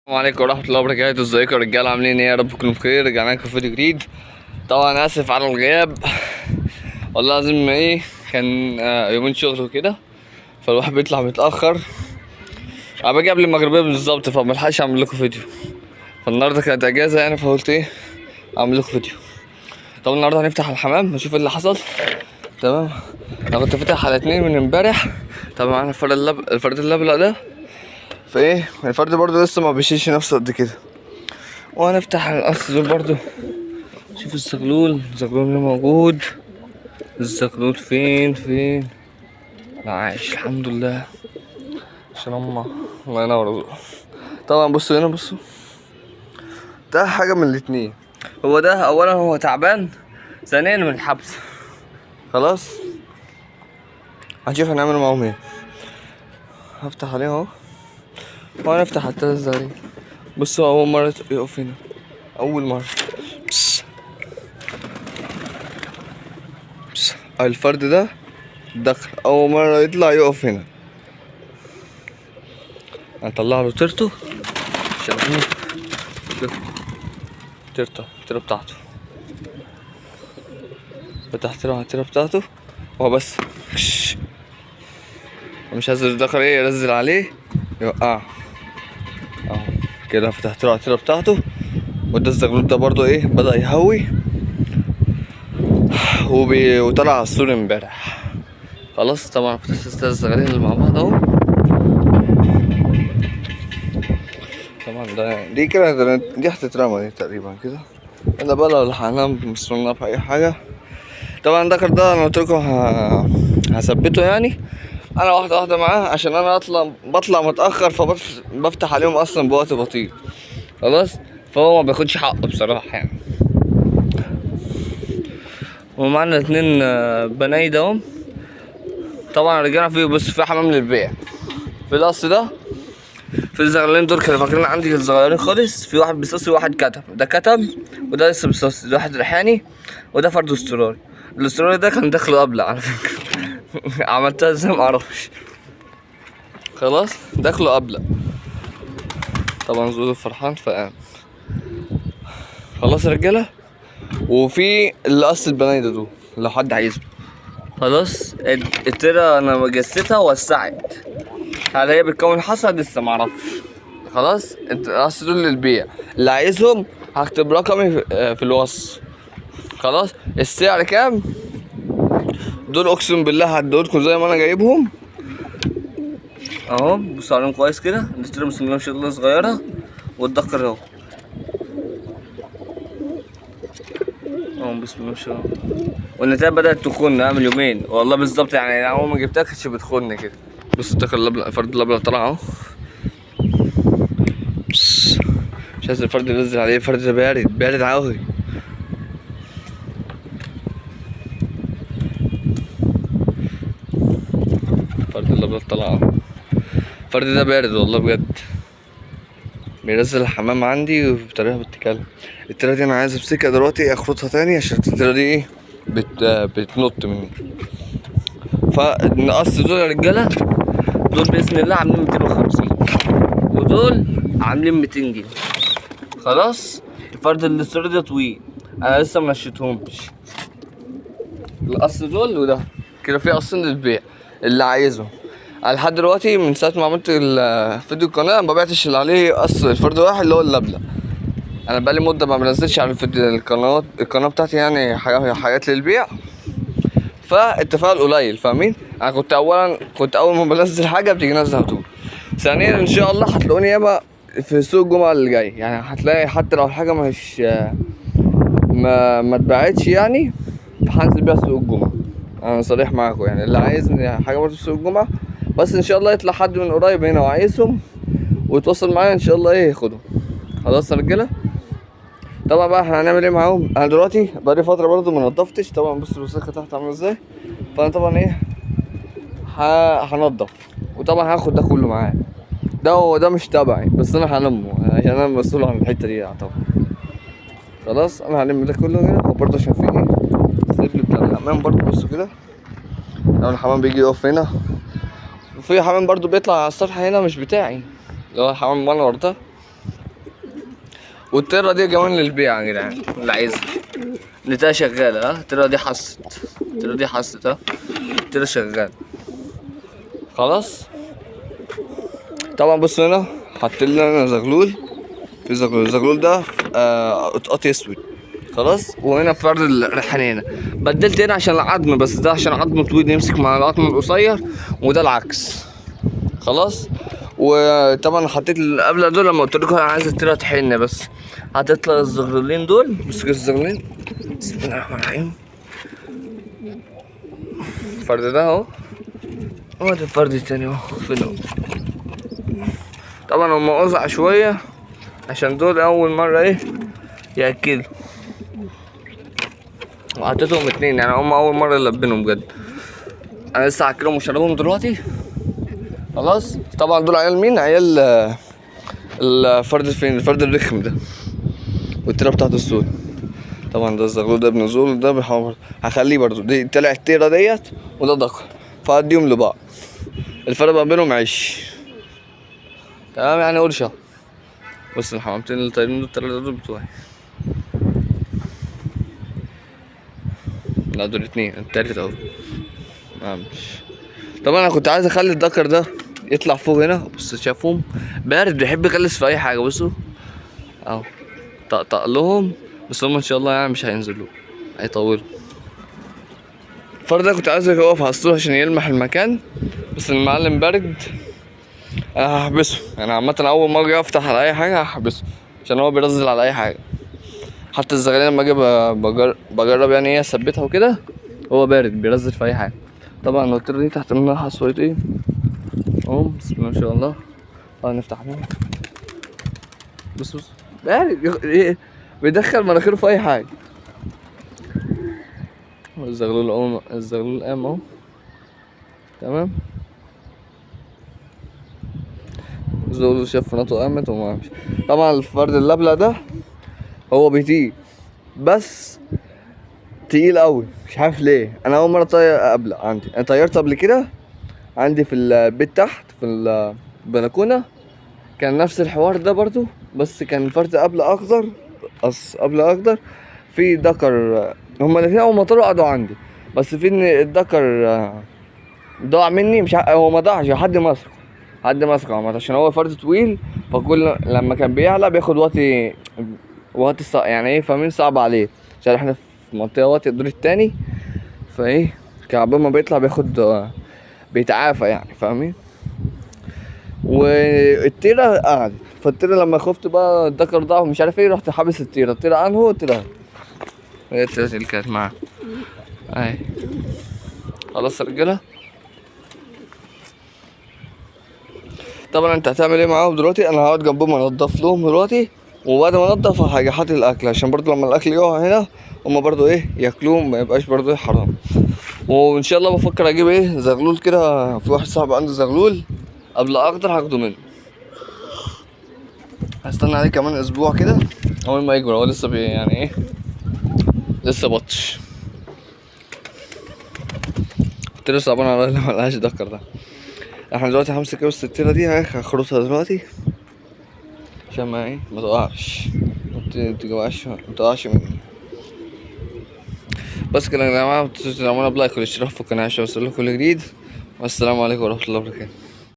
السلام عليكم ورحمة الله وبركاته. ازيكم يا رجالة؟ عاملين ايه؟ يا رب تكونوا بخير. رجعنا لكم فيديو جديد. طبعا اسف على الغياب، والله لازم كان يومين شغل وكده، فالواحد بيطلع متأخر. انا باجي قبل المغربية بالظبط، فملحقش اعمل لكم فيديو. فالنهارده كانت اجازة يعني، فقلت اعمل لكم فيديو. طبعا النهارده هنفتح الحمام نشوف ايه اللي حصل. تمام، انا كنت فاتح على 2 من امبارح. طبعا معانا الفرد اللبلق ده، الفرد برضه لسه ما بيشيلش نفسه قد كده. وهنفتح القص دول برضو. شوف الزغلول اللي موجود. الزغلول فين لا عايش الحمد لله، عشان الله ينور. طبعا بصوا هنا، بصوا ده حاجة من الاتنين. هو ده اولا هو تعبان، ثانيا من الحبس. خلاص هنشوف هنعمل معاهم ايه. هفتح عليه اهو، وهنفتح على التلات زغاليل. بصوا اول مرة يقف هنا، اول مرة. الفرد ده دخل اول مرة يطلع يقف هنا. هنطلع له ترته عشان الترته بتاعته. فتحت له الترته بتاعته وهو بس مش عايز الدخل ينزل عليه يوقعه اهو كده. فتحت له الترته بتاعته. وده الزغلول ده برضو بدأ يهوي وطلع على السور امبارح. خلاص طبعا فتحت الزغالين اللي مع بعض اهو. طبعا دي كده دي هتترمى دي تقريبا كده. انا بقى لو هنام مستناه في اي حاجه. طبعا الدكر ده انا قلت لكم هثبته يعني. انا واحده واحده معاه، عشان انا بطلع متاخر، فبفتح عليهم اصلا بوقت بطيء. خلاص فهو ما بياخدش حقه بصراحه يعني. ومعنا 2 بنايد اهم. طبعا رجعنا فيه، بص في حمام للبيع في القص ده. في الزغلين دول كانوا فاكرين عندي الصغيرين خالص. في واحد بيصصي وواحد كتم، ده كتم وده لسه بيصصي. ده واحد ريحاني وده فرد استراري. الاستراري ده كان داخله قبله على فكره. عملتها ازاي معرفش. خلاص داخله قبله. طبعا زود فرحان فقام. خلاص يا رجاله. وفي اللي قص البنايده دول لو حد عايزه. خلاص الترا انا جسيتها ووسعت. هل هي بتكون حصى لسه معرفش. خلاص اصل دول للبيع، اللي عايزهم هكتب رقمي في الوصف. خلاص السعر كام؟ دول اقسم بالله هديهولكوا زي ما انا جايبهم اهو. بصوا عليهم كويس كده. نشتري بسم الله ما شاء الله صغيره واتدكر اهو. بسم الله ما شاء الله. والنتائج بدات تخن من يومين والله بالظبط يعني. اول ما جبتها كانتش بتخن كده. بصوا الدكر اللبلق، فرد اللبلق طلع اهو. مش عايز الفرد ينزل عليه. الفرد ده بارد عاوي. الفرد اللبلق طلع اهو. الفرد ده بارد والله بجد. بينزل الحمام عندي بطريقه بتتكلم. الترا دي انا عايز امسكها دلوقتي اخرطها تاني، عشان الترا دي بتنط مني. فالنقص دول يا رجاله، دول باذن الله عاملين 250 ودول عاملين 200 جنيه. خلاص الفرد الاسترا ده طويل، انا لسه منشيتهمش. القص دول وده كده في قصين للبيع اللي عايزهم. انا لحد دلوقتي من ساعه ما عملت الفيديو القناه ما بعتش اللي عليه قص الفرد واحد اللي هو اللبلق. انا بقالي مده ما بنزلش على القناه بتاعتي يعني حاجات للبيع، فالتفاعل قليل فاهمين. انا كنت اول ما بنزل حاجه بتيجي نازله على طول. ثانيا ان شاء الله هتلاقوني ياما في سوق الجمعه اللي جاي يعني. هتلاقي حتى لو الحاجه مش ما اتباعتش يعني، هنزل بيها سوق الجمعه. انا صريح معاكم يعني، اللي عايز حاجه برضه في سوق الجمعه بس ان شاء الله يطلع حد من قريب هنا وعايزهم ويتواصل معايا ان شاء الله ياخدهم. خلاص يا رجاله. طبعا بقى احنا هنعمل ايه معاهم. انا دلوقتي بقالي فتره برضه ما نضفتش. طبعا بص الوسخه تحت عامله ازاي. فانا طبعا هنضف. وطبعا هاخد ده كله معايا. ده مش تبعي بس انا هلمه عشان انا مسؤول عن الحته دي طبعا. خلاص انا هلم ده كله هنا. وبرضه عشان في السلك بتاع الحمام برضه بصوا كده. لو الحمام بيجي يقف هنا، وفي حمام برضه بيطلع على السطح هنا مش بتاعي، اللي هو الحمام المنور ده والطيرة دي كمان للبيع يا جدعان اللي عايزها. لقيتها شغالة ها، الطيرة دي حست، الطيرة دي حست ها، الطيرة شغالة خلاص. طبعا بص هنا حاطين لنا زغلول، في زغلول، الزغلول ده قطقاط اسود خلاص. وهنا فرد الريحان هنا بدلت هنا عشان العظم، بس ده عشان عظمه طويل يمسك مع العظم القصير، وده العكس خلاص. وطبعا حطيت القبله دول لما قلت لكم انا عايز الطيره تحن، بس هتطلع الزغلولين دول. بصوا كده الزغلولين، بسم الله الرحمن الرحيم. الفرد ده اهو، هو ده الفرد التاني اهو فين اهو. طبعا هما قزع شويه عشان دول اول مره ايه ياكلوا، وحطيتهم اتنين يعني هما اول مره يلبنهم بجد. انا لسه هاكلهم وشربهم دلوقتي خلاص. طبعا دول عيال مين؟ عيال الفرد فين؟ الفرد الرخم ده والتيره بتاعت السود. طبعا ده الزغلول ده ابن زول، ده بيحاول هخليه برضو. دي طلع التيره ديت وده ذكر، فهديهم لبعض. الفرق ما بينهم عيش تمام يعني قول شهر. بص الحمامتين اللي طايرين دول التلاته دول بتوعي، لا دول اتنين، التالت اهو مش. طبعا انا كنت عايز اخلي الدكر ده يطلع فوق هنا، بص شافهم بارد بيحب يغلس في اي حاجه. بصوا اهو طقطق لهم، بس هم ان شاء الله يعني مش هينزلوا، هيطولوا. الفرد ده كنت عايز يقف على السطوح عشان يلمح المكان، بس المعلم بارد. انا هحبسه يعني عامه، اول ما اجي افتح على اي حاجه هحبسه عشان هو بيرزل على اي حاجه. حتى الزغالين لما اجي بجرب يعني ايه اثبتها وكده، هو بارد بيرزل في اي حاجه. طبعا النوتيرا دي تحت منها حصويتين اهو، بسم الله ما شاء الله. نفتح منها، بص بارد ايه، بيدخل مناخيره في اي حاجه. الزغلول اهو، الزغلول قام اهو تمام. الزغلول شاف فناته قامت وما مشي. طبعا الفرد اللبلة ده هو بيطير بس تقيل قوي، مش عارف ليه. انا اول مره طاير قبل عندي، انا طيرت قبل كده عندي في البيت تحت في البلكونه، كان نفس الحوار ده برضو، بس كان فرد قبل اخضر، قبل اخضر في دكر. هما الاثنين اول ما طلعوا قعدوا عندي، بس في ان الدكر ضاع مني، مش هو ما ضاعش، حد مسكه، حد مسكه عامة عشان هو فرد طويل، فكل لما كان بيعلى بياخد وقت يعني ايه فاهمين، صعب عليه عشان احنا في منطقة وقت الدور التاني، فايه كعبال ما بيطلع بياخد بيتعافى يعني فاهمين. والتيرة قعدت، فالتيرة لما خفت بقى الدكر ضاع ومش عارف ايه، رحت حابس التيرة عنه والتيرة هي التيرة اللي كانت معاه اهي. خلاص يا رجالة، طبعا انت هتعمل ايه معاهم دلوقتي؟ انا هقعد جنبهم انضف لهم دلوقتي، وبعد ما انضف هاجي حاطط الاكل عشان برضو لما الاكل يقع هنا هما برضو ايه ياكلوه، ما يبقاش برضو ايه حرام. وان شاء الله بفكر اجيب ايه زغلول كده، في واحد صاحبي عنده زغلول قبل اقدر هاخده منه. هستنى عليه كمان اسبوع كده اول ما يكبر، هو لسه يعني ايه لسه بطش. كنت لسه صعبان على اللي ملهاش دكر ده. احنا دلوقتي همسك بس التيرة دي هخرطها دلوقتي عشان ما ايه ما تقعش، ما تقعش مني. بس كده يا جماعه، متنسوش تعملوا لايك والاشتراك في القناه عشان يوصلكوا كل جديد. والسلام عليكم ورحمه الله وبركاته.